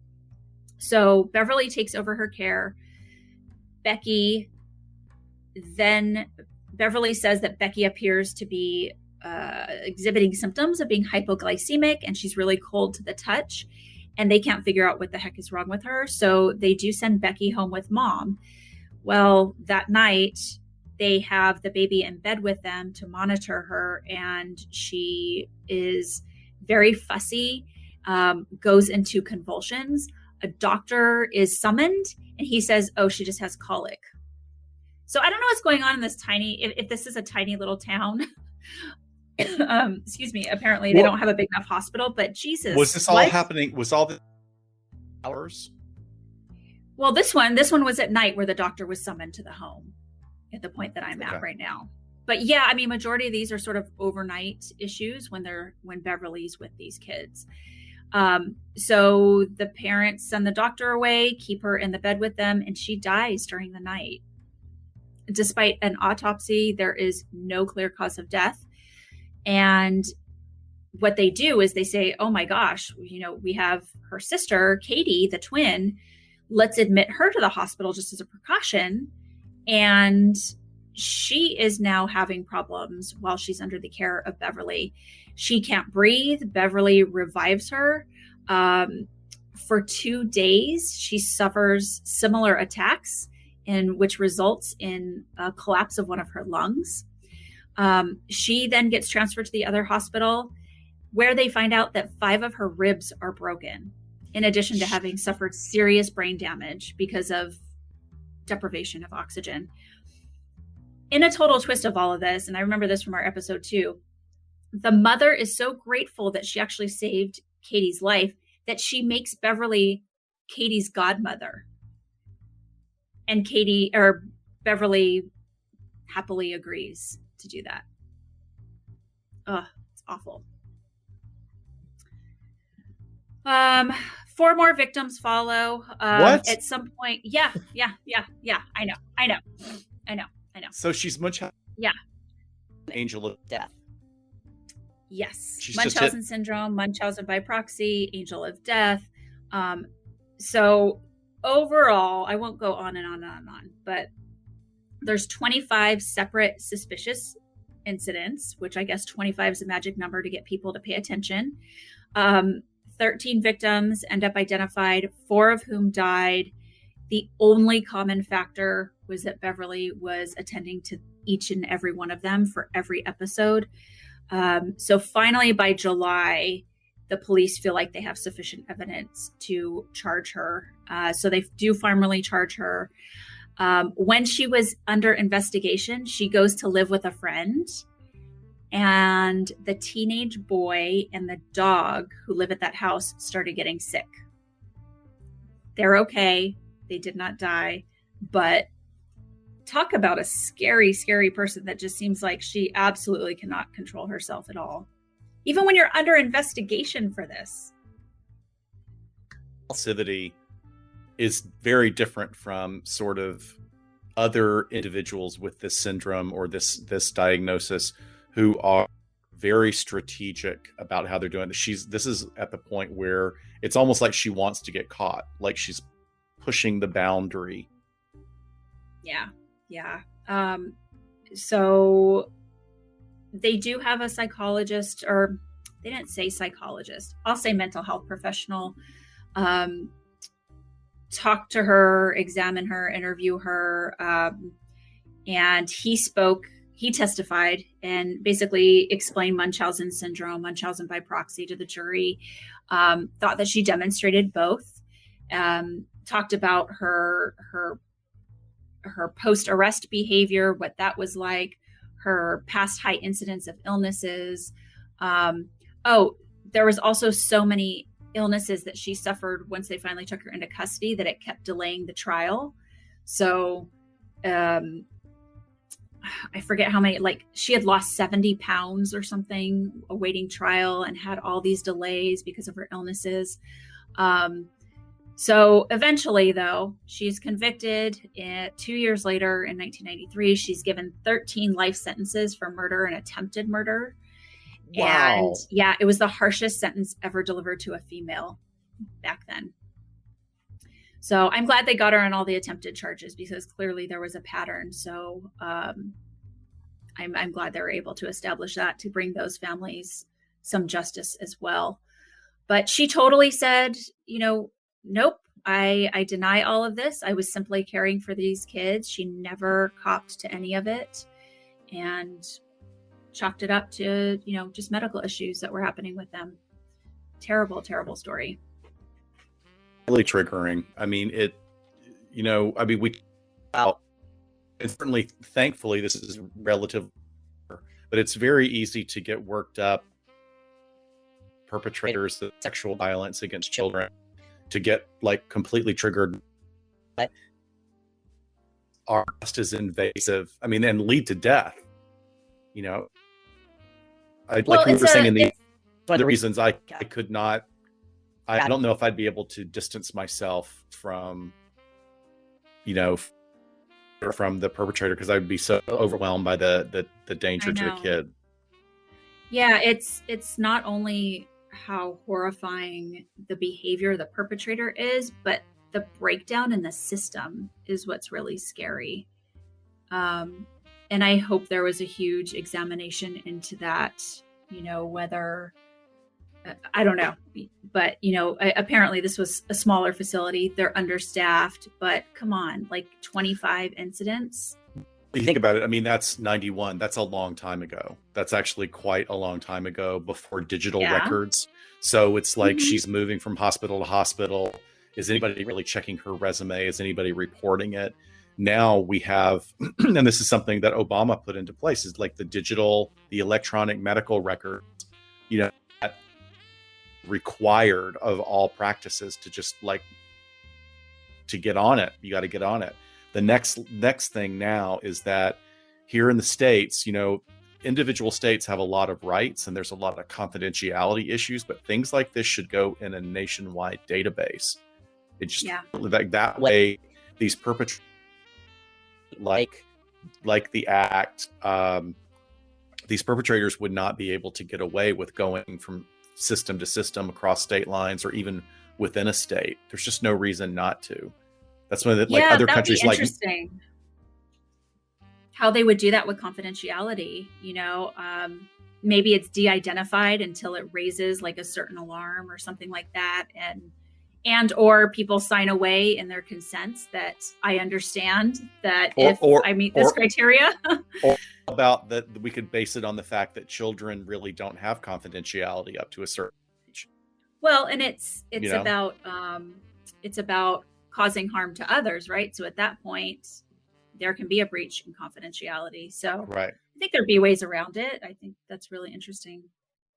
So Beverly takes over her care. Beverly says that Becky appears to be exhibiting symptoms of being hypoglycemic, and she's really cold to the touch, and they can't figure out what the heck is wrong with her. So they do send Becky home with mom. Well, that night they have the baby in bed with them to monitor her, and she is very fussy, goes into convulsions. A doctor is summoned, and he says, oh, she just has colic. So I don't know what's going on in this if this is a tiny little town. Excuse me. Apparently they don't have a big enough hospital, but Jesus. Was this all happening? Was all the hours? Well, this one was at night where the doctor was summoned to the home at the point that I'm at right now. But yeah, I mean, majority of these are sort of overnight issues when Beverly's with these kids. So the parents send the doctor away, keep her in the bed with them, and she dies during the night. Despite an autopsy, there is no clear cause of death. And what they do is they say, oh my gosh, we have her sister, Katie, the twin. Let's admit her to the hospital just as a precaution. And she is now having problems while she's under the care of Beverly. She can't breathe. Beverly revives her. For 2 days, she suffers similar attacks, which results in a collapse of one of her lungs. She then gets transferred to the other hospital where they find out that 5 of her ribs are broken, in addition to having suffered serious brain damage because of deprivation of oxygen. In a total twist of all of this, and I remember this from our episode 2, the mother is so grateful that she actually saved Katie's life that she makes Beverly Katie's godmother. And Beverly happily agrees to do that. Ugh, it's awful. 4 more victims follow. What? At some point. Yeah. I know. So she's Munchausen. Yeah. Angel of death. Yes. She's Munchausen syndrome, Munchausen by proxy, angel of death. So overall, I won't go on and on and on, but there's 25 separate suspicious incidents, which I guess 25 is a magic number to get people to pay attention. 13 victims end up identified, 4 of whom died. The only common factor was that Beverly was attending to each and every one of them for every episode. So finally, by July, the police feel like they have sufficient evidence to charge her. So they do formally charge her. When she was under investigation, she goes to live with a friend, and the teenage boy and the dog who live at that house started getting sick. They're okay. They did not die, but talk about a scary, scary person that just seems like she absolutely cannot control herself at all. Even when you're under investigation for this. Impulsivity is very different from sort of other individuals with this syndrome or this diagnosis who are very strategic about how they're doing it. This is at the point where it's almost like she wants to get caught, like she's pushing the boundary. Yeah. So they do have a psychologist, or they didn't say psychologist, I'll say mental health professional, talk to her, examine her, interview her. And he testified and basically explained Munchausen syndrome, Munchausen by proxy, to the jury. Thought that she demonstrated both. Talked about her post-arrest behavior, what that was like, her past high incidence of illnesses. There was also so many illnesses that she suffered once they finally took her into custody that it kept delaying the trial. So I forget how many, like she had lost 70 pounds or something awaiting trial and had all these delays because of her illnesses. So eventually, though, she's convicted. 2 years later, in 1993, she's given 13 life sentences for murder and attempted murder. Wow. And yeah, it was the harshest sentence ever delivered to a female back then. So I'm glad they got her on all the attempted charges, because clearly there was a pattern. So I'm glad they were able to establish that, to bring those families some justice as well. But she totally said, nope, I deny all of this. I was simply caring for these kids. She never copped to any of it and chalked it up to, just medical issues that were happening with them. Terrible, terrible story. Really triggering. I mean, and certainly, thankfully, this is relative, but it's very easy to get worked up. Perpetrators of sexual violence against children, to get like completely triggered, are just as invasive. I mean, and lead to death. We were saying in the reasons I could not. I don't know if I'd be able to distance myself from, from the perpetrator, because I would be so overwhelmed by the danger to the kid. Yeah, it's not only how horrifying the behavior of the perpetrator is, but the breakdown in the system is what's really scary. And I hope there was a huge examination into that, whether, I don't know, but, apparently this was a smaller facility. They're understaffed, but come on, like 25 incidents. You think about it, I mean, that's 91. That's a long time ago. That's actually quite a long time ago, before digital records. So it's like she's moving from hospital to hospital. Is anybody really checking her resume? Is anybody reporting it? Now we have, and this is something that Obama put into place, is like the electronic medical records, required of all practices to just to get on it. You got to get on it. The next thing now is that here in the States, individual states have a lot of rights and there's a lot of confidentiality issues, but things like this should go in a nationwide database. It's just like that way, these perpetrators, like the act, these perpetrators would not be able to get away with going from system to system across state lines, or even within a state. There's just no reason not to. That's one of the, other countries, be interesting how they would do that with confidentiality. Maybe it's de-identified until it raises like a certain alarm or something like that, or people sign away in their consents that I understand that if I meet this criteria. Or that we could base it on the fact that children really don't have confidentiality up to a certain age. Well, and it's you know? about causing harm to others, right? So at that point, there can be a breach in confidentiality. So Right. I think there'd be ways around it. I think that's really interesting.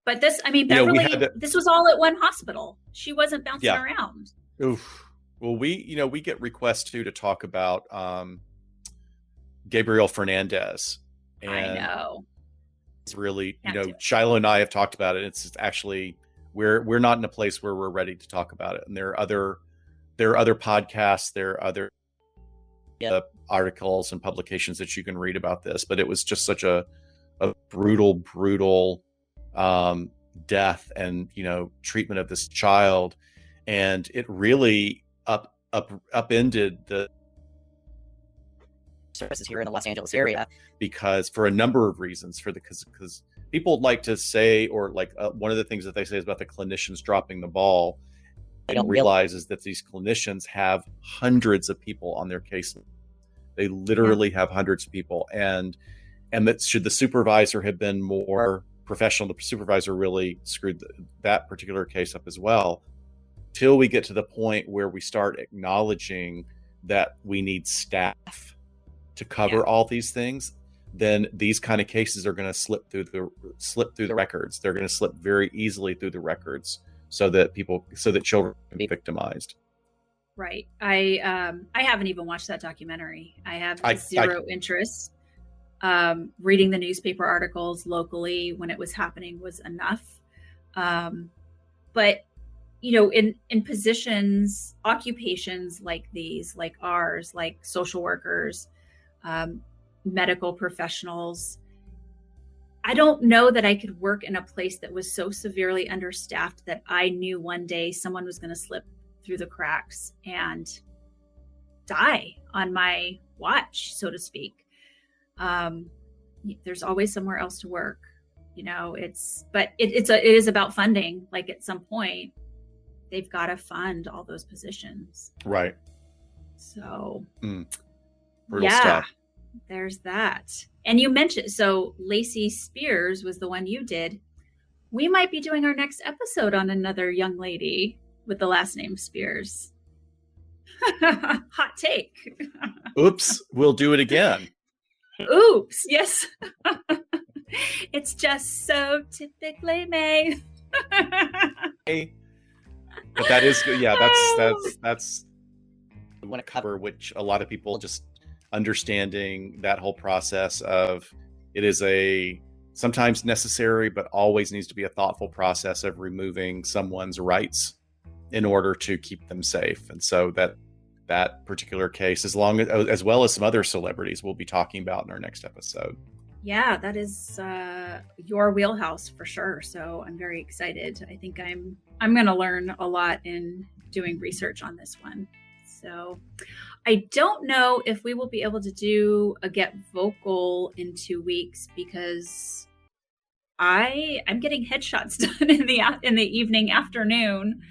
But this, I mean, You know, we Beverly, had this was all at one hospital. She wasn't bouncing yeah. around. Oof. Well, we get requests too to talk about Gabriel Fernandez. And I know. it's really, Can't do it. Shiloh and I have talked about it. It's actually we're not in a place where we're ready to talk about it. And there are other podcasts, there are other articles and publications that you can read about this. But it was just such a brutal death and treatment of this child, and it really upended the services here in the Los Angeles area, because for a number of reasons, because people like to say, or like one of the things that they say is about the clinicians dropping the ball. They don't realize is that these clinicians have hundreds of people on their case. They literally have hundreds of people, and that should the supervisor have been more professional, the supervisor really screwed that particular case up as well. Till we get to the point where we start acknowledging that we need staff to cover all these things, then these kind of cases are going to slip through the records. They're going to slip very easily through the records, so that children can be victimized. Right. I haven't even watched that documentary. I have zero interest. Reading the newspaper articles locally when it was happening was enough. But in positions, occupations like these, like ours, like social workers, medical professionals, I don't know that I could work in a place that was so severely understaffed that I knew one day someone was going to slip through the cracks and die on my watch, so to speak. There's always somewhere else to work, it is about funding. Like at some point they've got to fund all those positions. Right. So brutal stuff. There's that. And you mentioned, so Lacey Spears was the one you did. We might be doing our next episode on another young lady with the last name Spears. Hot take. Oops, we'll do it again. Oops, yes. It's just so typically May. But that is, that's we want to cover, which a lot of people just understanding that whole process of it is a sometimes necessary, but always needs to be a thoughtful process of removing someone's rights in order to keep them safe. And so that particular case, as well as some other celebrities we'll be talking about in our next episode. Yeah, that is your wheelhouse for sure. So I'm very excited. I think I'm going to learn a lot in doing research on this one. So I don't know if we will be able to do a Get Vocal in 2 weeks, because I'm getting headshots done in the evening, afternoon.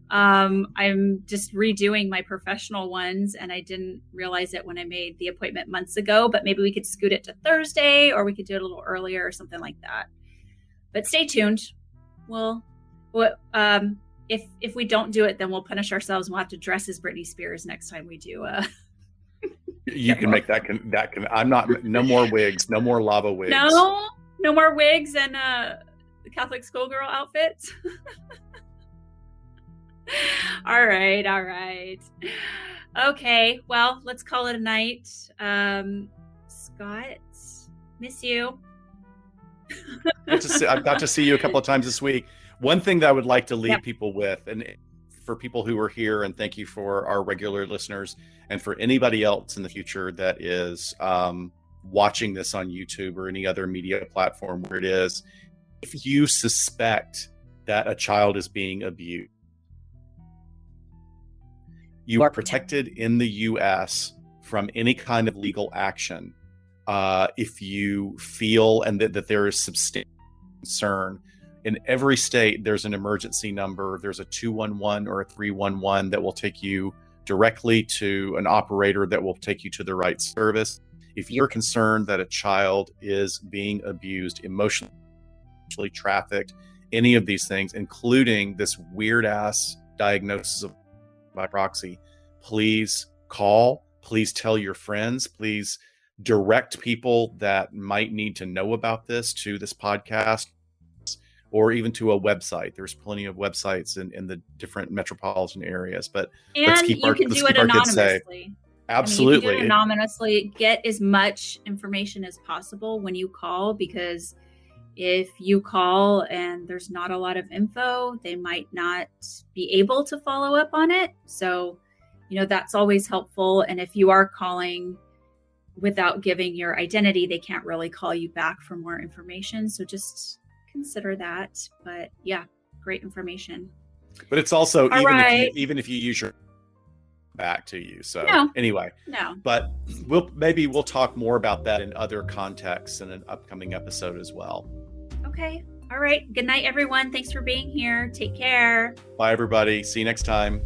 I'm just redoing my professional ones, and I didn't realize it when I made the appointment months ago, but maybe we could scoot it to Thursday, or we could do it a little earlier or something like that. But stay tuned. If we don't do it, then we'll punish ourselves. We'll have to dress as Britney Spears next time we do. You can make that can. I'm not. No more wigs. No more lava wigs. No more wigs and the Catholic schoolgirl outfits. All right. Okay, well, let's call it a night. Scott, miss you. I've got to see you a couple of times this week. One thing that I would like to leave people with, and for people who are here, and thank you for our regular listeners, and for anybody else in the future that is watching this on YouTube or any other media platform where it is, if you suspect that a child is being abused, you are protected in the U.S. from any kind of legal action if you feel and that there is substantial concern. In every state, there's an emergency number. There's a 211 or a 311 that will take you directly to an operator that will take you to the right service. If you're concerned that a child is being abused, emotionally trafficked, any of these things, including this weird ass diagnosis of by proxy, please call, please tell your friends, please direct people that might need to know about this to this podcast or even to a website. There's plenty of websites in the different metropolitan areas, but let's keep our kids safe. Absolutely. You can do it anonymously. Get as much information as possible when you call, because if you call and there's not a lot of info, they might not be able to follow up on it. So, that's always helpful. And if you are calling without giving your identity, they can't really call you back for more information. So just consider that. But yeah, great information. But it's also, even if you use your back to you. So anyway, but we'll talk more about that in other contexts in an upcoming episode as well. Okay. All right. Good night, everyone. Thanks for being here. Take care. Bye, everybody. See you next time.